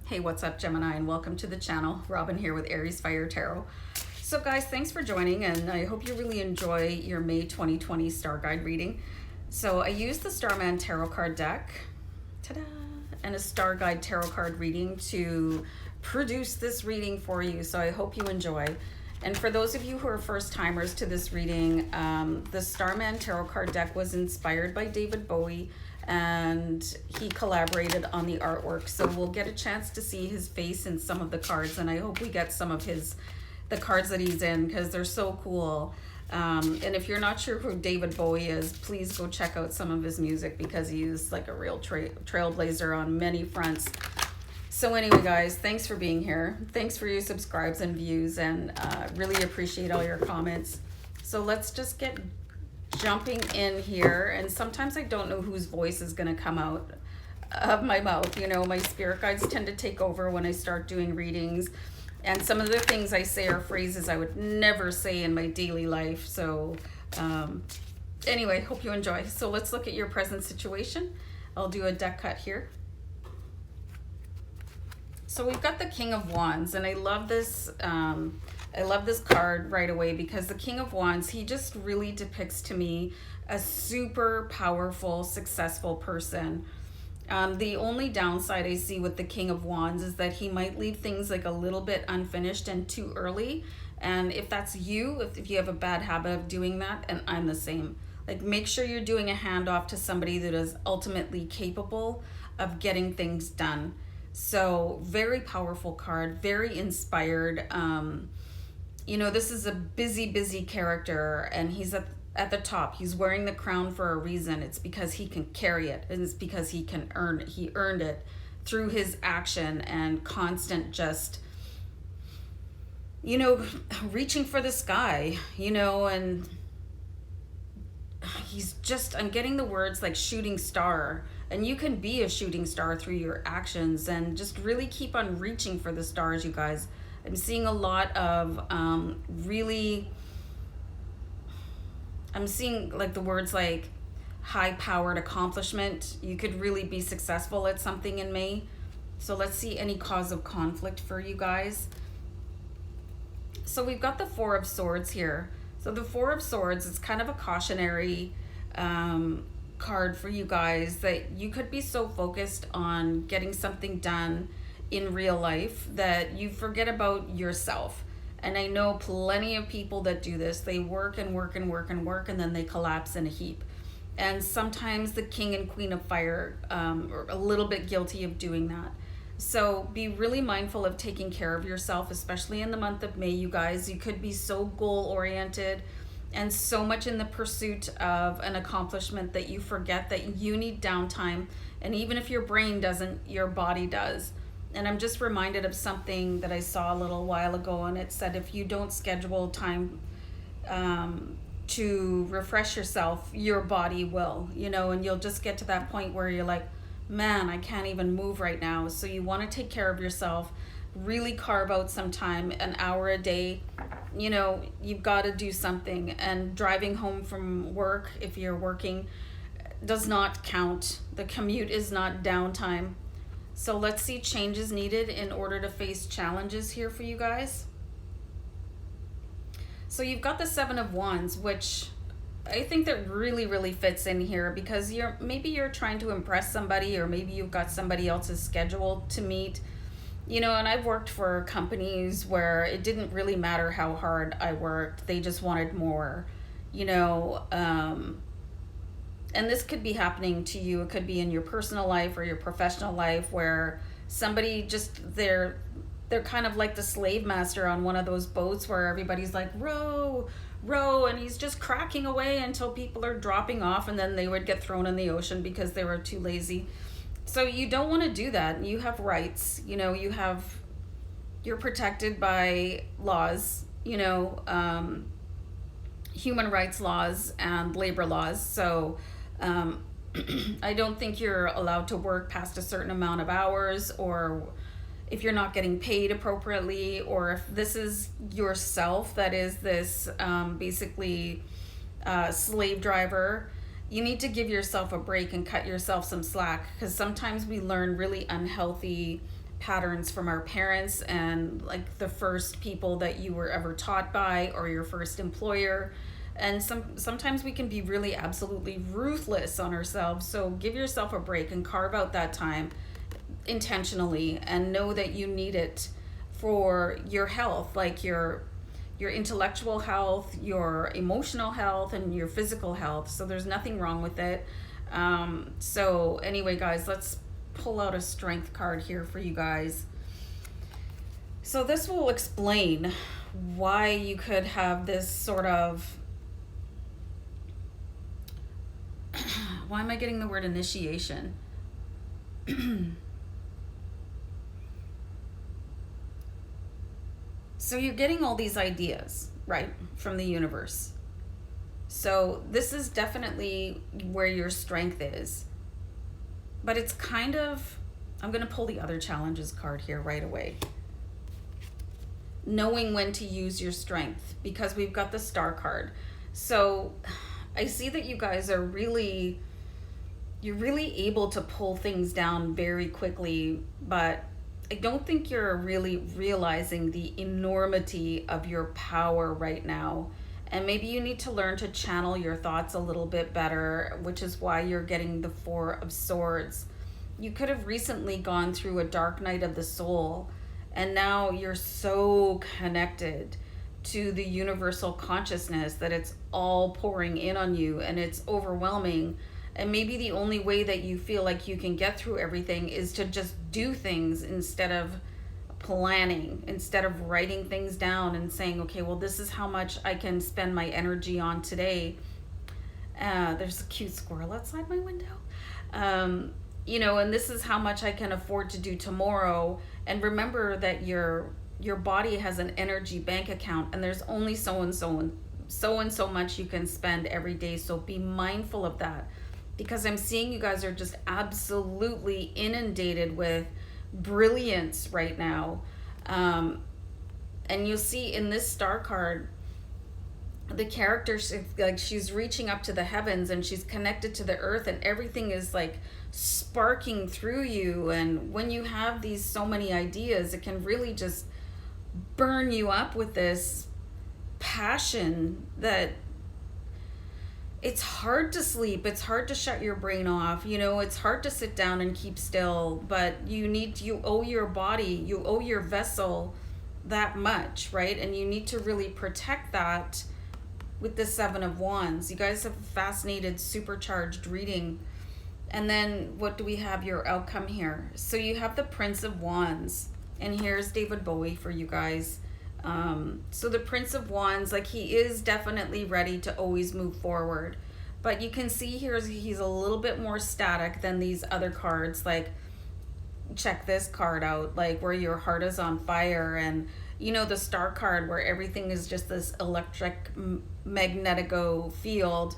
Hey, what's up, Gemini, and welcome to the channel. Robin here with AriesFireTarot. So guys, thanks for joining, and I hope you really enjoy your May 2020 StarGuide reading. So I used the Starman tarot card deck, ta-da, and a StarGuide tarot card reading to produce this reading for you, so I hope you enjoy. And for those of you who are first timers to this reading, the Starman tarot card deck was inspired by David Bowie, and he collaborated on the artwork, so we'll get a chance to see his face in some of the cards, and I hope we get some of the cards that he's in, because they're so cool. And if you're not sure who David Bowie is, please go check out some of his music, because he's like a real trailblazer on many fronts. So anyway, guys, thanks for being here. Thanks for your subscribes and views, and really appreciate all your comments. So let's just get jumping in here. And sometimes I don't know whose voice is going to come out of my mouth. You know, my spirit guides tend to take over when I start doing readings, and some of the things I say are phrases I would never say in my daily life. So anyway, hope you enjoy. So let's look at your present situation. I'll do a deck cut here. So we've got the King of Wands, and I love this card right away, because the King of Wands, he just really depicts to me a super powerful, successful person. The only downside I see with the King of Wands is that he might leave things like a little bit unfinished and too early. And if that's you, if you have a bad habit of doing that, and I'm the same, like, make sure you're doing a handoff to somebody that is ultimately capable of getting things done. So very powerful card, very inspired. You know, this is a busy character, and he's at the top. He's wearing the crown for a reason. It's because he can carry it, and it's because he can earn it. He earned it through his action and constant just, you know, reaching for the sky, you know, and he's just, I'm getting the words like shooting star. And you can be a shooting star through your actions, and just really keep on reaching for the stars, you guys. I'm seeing a lot of really, I'm seeing like the words like high-powered accomplishment. You could really be successful at something in May. So let's see any cause of conflict for you guys. So we've got the Four of Swords here. So the Four of Swords is kind of a cautionary card for you guys, that you could be so focused on getting something done in real life that you forget about yourself. And I know plenty of people that do this. They work and work and work and work, and then they collapse in a heap. And sometimes the King and Queen of Fire are a little bit guilty of doing that. So be really mindful of taking care of yourself, especially in the month of May, you guys. You could be so goal-oriented and so much in the pursuit of an accomplishment that you forget that you need downtime. And even if your brain doesn't, your body does. And I'm just reminded of something that I saw a little while ago, and it said if you don't schedule time to refresh yourself, your body will, you know, and you'll just get to that point where you're like, man, I can't even move right now. So you want to take care of yourself, really carve out some time, an hour a day. You know, you've got to do something. And driving home from work, if you're working, does not count. The commute is not downtime. So let's see changes needed in order to face challenges here for you guys. So you've got the Seven of Wands, which I think that really fits in here, because maybe you're trying to impress somebody, or maybe you've got somebody else's schedule to meet. You know, and I've worked for companies where it didn't really matter how hard I worked. They just wanted more, you know, and this could be happening to you. It could be in your personal life or your professional life, where somebody just, they're kind of like the slave master on one of those boats where everybody's like, row, row, and he's just cracking away until people are dropping off, and then they would get thrown in the ocean because they were too lazy. So you don't want to do that. You have rights, you know, you're protected by laws, you know, human rights laws and labor laws. So I don't think you're allowed to work past a certain amount of hours, or if you're not getting paid appropriately, or if this is yourself that is this basically slave driver. You need to give yourself a break and cut yourself some slack, because sometimes we learn really unhealthy patterns from our parents and like the first people that you were ever taught by, or your first employer. And sometimes we can be really absolutely ruthless on ourselves. So give yourself a break and carve out that time intentionally, and know that you need it for your health, like your intellectual health, your emotional health, and your physical health. So there's nothing wrong with it. So anyway, guys, let's pull out a strength card here for you guys. So this will explain why you could have this sort of, why am I getting the word initiation? So you're getting all these ideas, right, from the universe. So this is definitely where your strength is. But it's kind of, I'm going to pull the other challenges card here right away. Knowing when to use your strength, because we've got the star card. So I see that you guys are really, you're really able to pull things down very quickly, but I don't think you're really realizing the enormity of your power right now. And maybe you need to learn to channel your thoughts a little bit better, which is why you're getting the Four of Swords. You could have recently gone through a dark night of the soul, and now you're so connected to the universal consciousness that it's all pouring in on you and it's overwhelming. And maybe the only way that you feel like you can get through everything is to just do things instead of planning, instead of writing things down and saying, okay, well, this is how much I can spend my energy on today. There's a cute squirrel outside my window. You know, and this is how much I can afford to do tomorrow. And remember that your body has an energy bank account, and there's only so and so much you can spend every day. So be mindful of that, because I'm seeing you guys are just absolutely inundated with brilliance right now. And you'll see in this star card, the character, like she's reaching up to the heavens and she's connected to the earth, and everything is like sparking through you. And when you have these so many ideas, it can really just burn you up with this passion that it's hard to sleep. It's hard to shut your brain off. You know, it's hard to sit down and keep still, but you owe your body, you owe your vessel that much, right? And you need to really protect that with the Seven of Wands. You guys have a fascinated supercharged reading. And then what do we have? Your outcome here. So you have the Prince of Wands, and here's David Bowie for you guys. So the Prince of Wands, like, he is definitely ready to always move forward, but you can see here he's a little bit more static than these other cards. Like, check this card out, like where your heart is on fire, and you know, the star card where everything is just this electric magnetico field.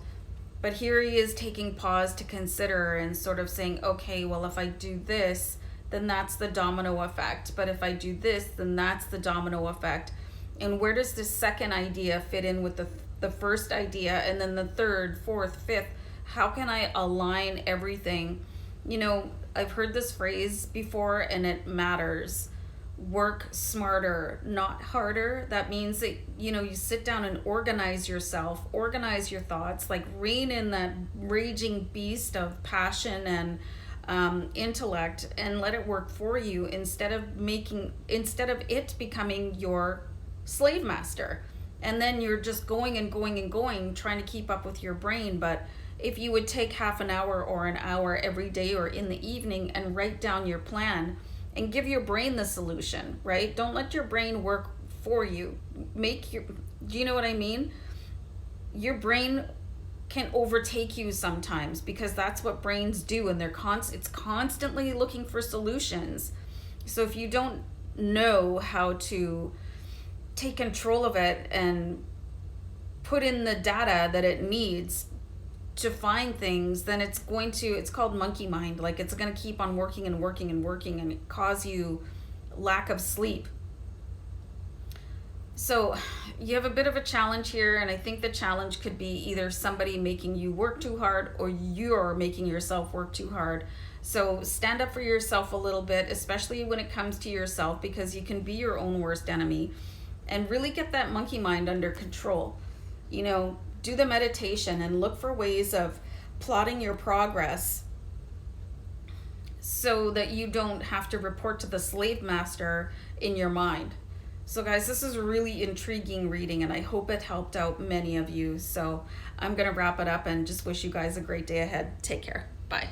But here he is taking pause to consider and sort of saying, okay, well, if I do this, then that's the domino effect. But if I do this, then that's the domino effect. And where does this second idea fit in with the first idea, and then the third, fourth, fifth? How can I align everything? You know, I've heard this phrase before, and it matters. Work smarter, not harder. That means that, you know, you sit down and organize yourself, organize your thoughts, like rein in that raging beast of passion and intellect, and let it work for you instead of it becoming your slave master. And then you're just going and going and going, trying to keep up with your brain. But if you would take half an hour or an hour every day or in the evening and write down your plan and give your brain the solution, right? Don't let your brain work for you. Do you know what I mean? Your brain can overtake you sometimes, because that's what brains do, and it's constantly looking for solutions. So if you don't know how to take control of it and put in the data that it needs to find things, then it's called monkey mind. Like, it's going to keep on working and working and working and cause you lack of sleep. So you have a bit of a challenge here, and I think the challenge could be either somebody making you work too hard, or you're making yourself work too hard. So stand up for yourself a little bit, especially when it comes to yourself, because you can be your own worst enemy, and really get that monkey mind under control. You know, do the meditation and look for ways of plotting your progress so that you don't have to report to the slave master in your mind. So guys, this is a really intriguing reading, and I hope it helped out many of you. So I'm going to wrap it up and just wish you guys a great day ahead. Take care. Bye.